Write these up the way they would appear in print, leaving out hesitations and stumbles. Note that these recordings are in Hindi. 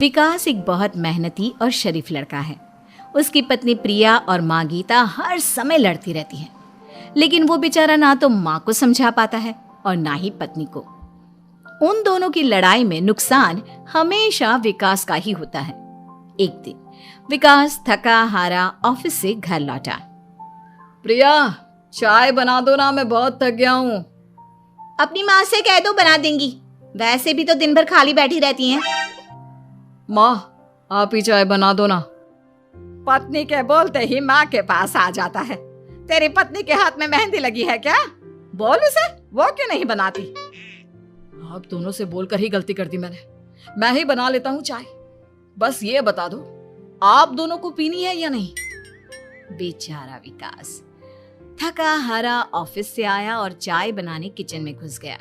विकास एक बहुत मेहनती और शरीफ लड़का है। उसकी पत्नी प्रिया और माँ गीता हर समय लड़ती रहती है, लेकिन वो बेचारा ना तो माँ को समझा पाता है और ना ही पत्नी को। उन दोनों की लड़ाई में नुकसान हमेशा विकास का ही होता है। एक दिन विकास थका हारा ऑफिस से घर लौटा। प्रिया, चाय बना दो ना, मैं बहुत थक गया हूँ। अपनी माँ से कह दो, बना देंगी। वैसे भी तो दिन भर खाली बैठी रहती हैं। माँ, आप ही चाय बना दो ना। पत्नी के बोलते ही माँ के पास आ जाता है। तेरी पत्नी के हाथ में मेहंदी लगी है क्या? बोल उसे, वो क्यों नहीं बनाती? आप दोनों से बोलकर ही गलती कर दी मैंने। मैं ही बना लेता हूँ चाय। बस ये बता दो, आप दोनों को पीनी है या नहीं? बेचारा विकास थका हारा ऑफिस से आया और चाय बनाने किचन में घुस गया।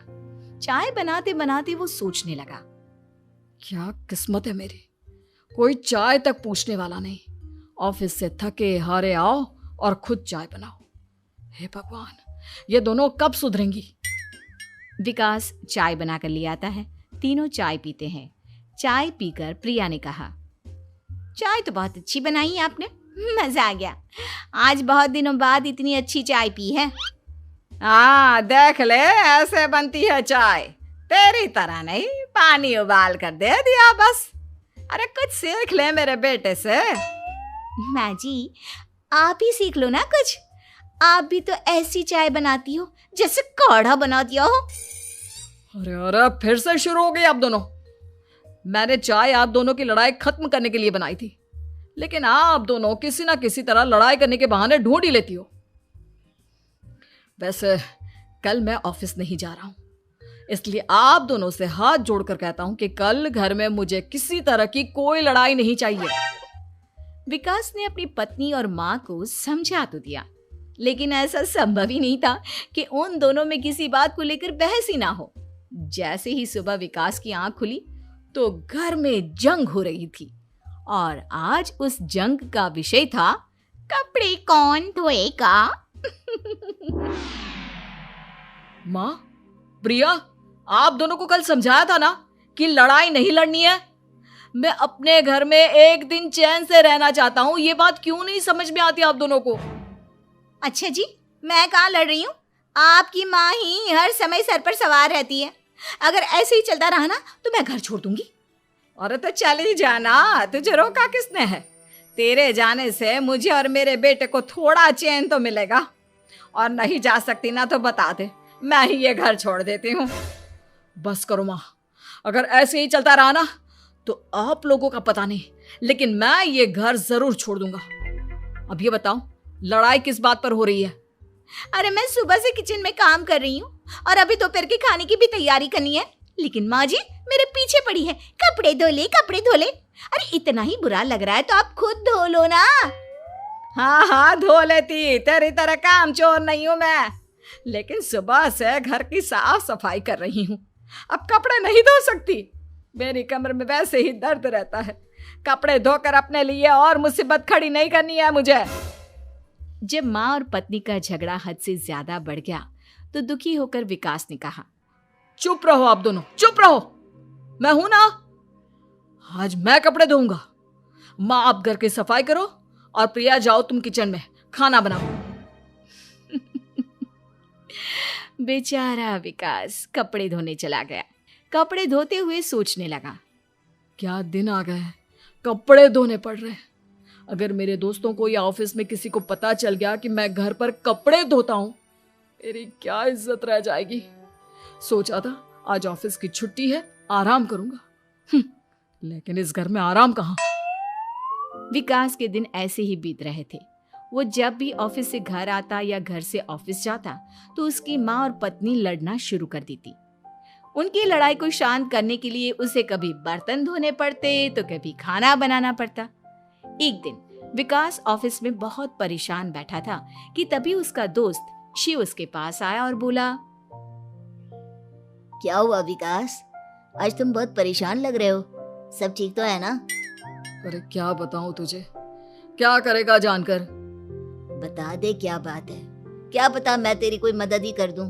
चाय बनाते बनाते वो सोचने लगा, क्या किस्मत है मेरी, कोई चाय तक पूछने वाला नहीं। ऑफिस से थके हारे आओ और खुद चाय बनाओ। हे भगवान, ये दोनों कब सुधरेंगी? विकास चाय बनाकर ले आता है। तीनों चाय पीते हैं। चाय पीकर प्रिया ने कहा, चाय तो बहुत अच्छी बनाई है आपने, मजा आ गया। आज बहुत दिनों बाद इतनी अच्छी चाय पी है। हाँ, देख ले, ऐसे बनती है चाय। तेरी तरह नहीं, पानी उबाल कर दे दिया बस। अरे कुछ सीख ले मेरे बेटे से। माँ जी, आप ही सीख लो ना कुछ। आप भी तो ऐसी चाय बनाती हो जैसे काढ़ा बना दिया हो। अरे अरे, फिर से शुरू हो गई आप दोनों। मैंने चाय आप दोनों की लड़ाई खत्म करने के लिए बनाई थी, लेकिन आप दोनों किसी ना किसी तरह लड़ाई करने के बहाने ढूंढ ही लेती हो। वैसे कल मैं ऑफिस नहीं जा रहा हूं, इसलिए आप दोनों से हाथ जोड़कर कहता हूं कि कल घर में मुझे किसी तरह की कोई लड़ाई नहीं चाहिए। विकास ने अपनी पत्नी और माँ को समझा तो दिया, लेकिन ऐसा संभव ही नहीं था कि उन दोनों में किसी बात को लेकर बहस ही ना हो। जैसे ही सुबह विकास की आंख खुली तो घर में जंग हो रही थी, और आज उस जंग का विषय था कपड़े कौन धोएगा। माँ, प्रिया, आप दोनों को कल समझाया था ना कि लड़ाई नहीं लड़नी है। मैं अपने घर में एक दिन चैन से रहना चाहता हूँ। ये बात क्यों नहीं समझ में आती आप दोनों को? अच्छा जी, मैं कहाँ लड़ रही हूँ? आपकी माँ ही हर समय सर पर सवार रहती है। अगर ऐसे ही चलता रहा ना तो मैं घर छोड़ दूंगी। अरे तो चली जाना, तुझे रोका किसने है? तेरे जाने से मुझे और मेरे बेटे को थोड़ा चैन तो मिलेगा। और नहीं जा सकती ना तो बता दे, मैं ही ये घर छोड़ देती हूँ। बस करो माँ, अगर ऐसे ही चलता रहा ना तो आप लोगों का पता नहीं, लेकिन मैं ये घर जरूर छोड़ दूंगा। अब ये बताओ, लड़ाई किस बात पर हो रही है? अरे मैं सुबह से किचन में काम कर रही हूँ और अभी दोपहर के खाने की भी तैयारी करनी है, लेकिन माँ जी मेरे पीछे पड़ी है, कपड़े धो ले, कपड़े धो ले। अरे इतना ही बुरा लग रहा है तो आप खुद धो लो ना। हाँ हाँ, धो लेती, तेरी तरह काम चोर नहीं हूं मैं। लेकिन सुबह से घर की साफ सफाई कर रही हूँ, अब कपड़े नहीं धो सकती। मेरी कमर में वैसे ही दर्द रहता है। कपड़े धोकर अपने लिए और मुसीबत खड़ी नहीं करनी है मुझे। जब माँ और पत्नी का झगड़ा हद से ज्यादा बढ़ गया तो दुखी होकर विकास ने कहा, चुप रहो आप दोनों, चुप रहो। मैं हूं ना, आज मैं कपड़े धोऊंगा। माँ, आप घर की सफाई करो और प्रिया, जाओ तुम किचन में खाना बनाओ। बेचारा विकास कपड़े धोने चला गया। कपड़े धोते हुए सोचने लगा, क्या दिन आ गए हैं, कपड़े धोने पड़ रहे हैं। अगर मेरे दोस्तों को या ऑफिस में किसी को पता चल गया कि मैं घर पर कपड़े धोता हूं, मेरी क्या इज्जत रह जाएगी। सोचा था आज ऑफिस की छुट्टी है, आराम करूंगा, लेकिन इस घर में आराम कहाँ। विकास के दिन ऐसे ही बीत रहे थे। वो जब भी ऑफिस से घर आता या घर से ऑफिस जाता तो उसकी माँ और पत्नी लड़ना शुरू कर देती। उनकी लड़ाई को शांत करने के लिए उसे कभी बर्तन धोने पड़ते तो कभी खाना बनाना पड़ता। एक दिन विकास ऑफिस में बहुत परेशान बैठा था कि तभी उसका दोस्त शिव उसके पास आया और बोला, क्या हुआ विकास, आज तुम बहुत परेशान लग रहे हो, सब ठीक तो है ना? अरे क्या बताऊं तुझे, क्या करेगा जानकर। बता दे क्या बात है, क्या पता मैं तेरी कोई मदद ही कर दूं।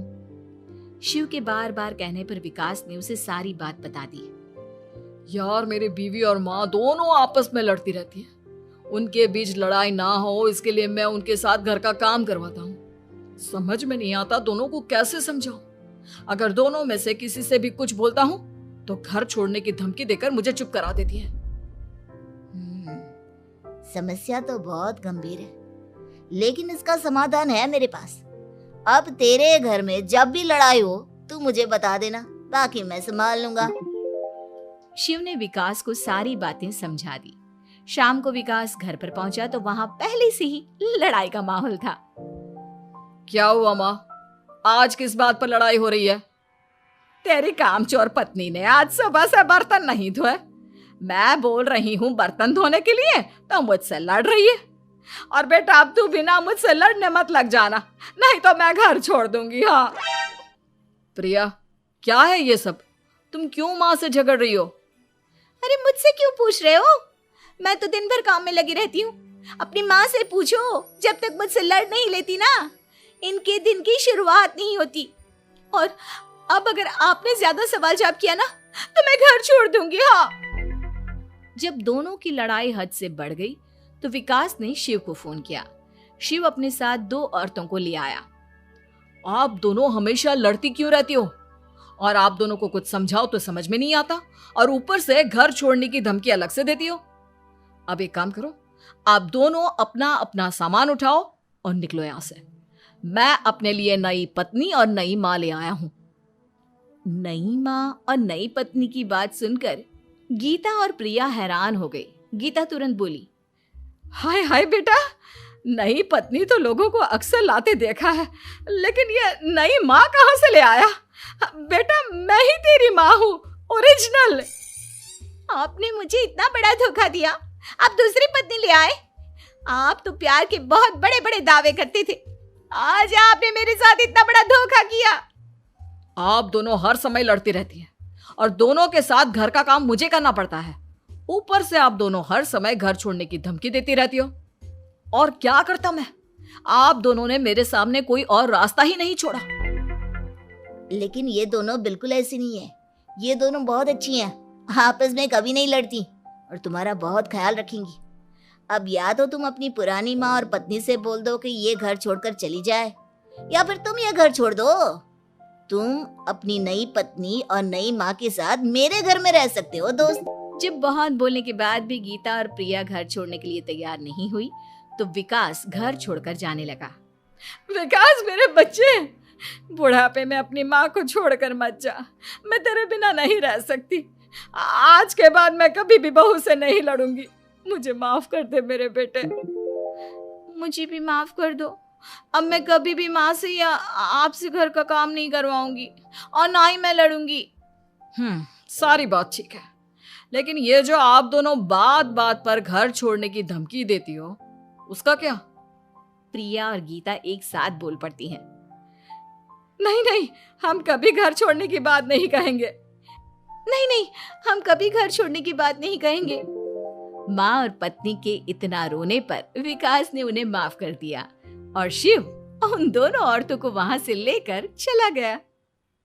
शिव के बार बार कहने पर विकास ने उसे सारी बात बता दी। यार मेरी बीवी और माँ दोनों आपस में लड़ती रहती है। उनके बीच लड़ाई ना हो इसके लिए मैं उनके साथ घर का काम करवाता हूँ। समझ में नहीं आता दोनों को कैसे समझाऊं। अगर दोनों में से किसी से भी कुछ बोलता हूँ तो घर छोड़ने की धमकी देकर मुझे चुप करा देती है। समस्या तो बहुत गंभीर है, लेकिन इसका समाधान है मेरे पास। अब तेरे घर में जब भी लड़ाई हो तू मुझे बता देना, बाकी मैं संभाल लूंगा। शिव ने विकास को सारी बातें समझा दी। शाम को विकास घर पर पहुंचा तो वहां पहले से ही लड़ाई का माहौल था। क्या हुआ माँ, आज किस बात पर लड़ाई हो रही है? तेरी कामचोर पत्नी ने आज सुबह से बर्तन नहीं धोए। मैं बोल रही हूँ बर्तन धोने के लिए तो मुझसे लड़ रही है। और बेटा अब तू बिना मुझसे लड़ने मत लग जाना, नहीं तो मैं घर छोड़ दूंगी। हाँ प्रिया, क्या है ये सब? तुम क्यों माँ से झगड़ रही हो? अरे मुझसे क्यों पूछ रहे हो? मैं तो दिन भर काम में लगी रहती हूँ। अपनी माँ से पूछो, जब तक मुझसे लड़ नहीं लेती ना इनके दिन की शुरुआत नहीं होती। और अब अगर आपने ज्यादा सवाल जवाब किया ना तो मैं घर छोड़ दूंगी। हाँ। जब दोनों की लड़ाई हद से बढ़ गई तो विकास ने शिव को फोन किया। शिव अपने साथ 2 औरतों को ले आया। आप दोनों हमेशा लड़ती क्यों रहती हो? और आप दोनों को कुछ समझाओ तो समझ में नहीं आता, और ऊपर से घर छोड़ने की धमकी अलग से देती हो। अब एक काम करो, आप दोनों अपना अपना सामान उठाओ और निकलो यहां से। मैं अपने लिए नई पत्नी और नई माँ ले आया हूं। नई माँ और नई पत्नी की बात सुनकर गीता और प्रिया हैरान हो गई। गीता तुरंत बोली, हाय हाय बेटा, नई पत्नी तो लोगों को अक्सर लाते देखा है, लेकिन ये नई माँ कहाँ से ले आया? बेटा मैं ही तेरी माँ हूँ, ओरिजिनल। आपने मुझे इतना बड़ा धोखा दिया, आप दूसरी पत्नी ले आए। आप तो प्यार के बहुत बड़े बड़े दावे करते थे, आज आपने मेरे साथ इतना बड़ा धोखा किया। आप दोनों हर समय लड़ती रहती हैं और दोनों के साथ घर का काम मुझे करना पड़ता है। ऊपर से आप दोनों हर समय घर छोड़ने की धमकी देती रहती हो। और क्या करता मैं? आप दोनों ने मेरे सामने कोई और रास्ता ही नहीं छोड़ा। लेकिन ये दोनों बिल्कुल ऐसी नहीं है। ये दोनों बहुत अच्छी हैं, आपस में कभी नहीं लड़ती और तुम्हारा बहुत ख्याल रखेंगी। अब या तो तुम अपनी पुरानी माँ और पत्नी से बोल दो कि ये घर छोड़कर चली जाए, या फिर तुम ये घर छोड़ दो। तुम अपनी नई पत्नी और नई माँ के साथ मेरे घर में रह सकते हो दोस्त। जब बहुत बोलने के बाद भी गीता और प्रिया घर छोड़ने के लिए तैयार नहीं हुई तो विकास घर छोड़कर जाने लगा। विकास मेरे बच्चे, बुढ़ापे में अपनी माँ को छोड़कर मत जा। मैं तेरे बिना नहीं रह सकती। आज के बाद मैं कभी भी बहू से नहीं लड़ूंगी। मुझे माफ कर दे मेरे बेटे। मुझे भी माफ कर दो। अब मैं कभी भी माँ से या आपसे घर का काम नहीं करवाऊंगी और ना ही मैं लड़ूंगी। सारी बात ठीक है, लेकिन ये जो आप दोनों बात बात पर घर छोड़ने की धमकी देती हो, उसका क्या? प्रिया और गीता एक साथ बोल पड़ती हैं। नहीं नहीं, हम कभी घर छोड़ने की बात नहीं कहेंगे। नहीं नहीं, हम कभी घर छोड़ने की बात नहीं कहेंगे। माँ और पत्नी के इतना रोने पर विकास ने उन्हें माफ कर दिया और शिव उन दोनों औरतों को वहां से लेकर चला गया।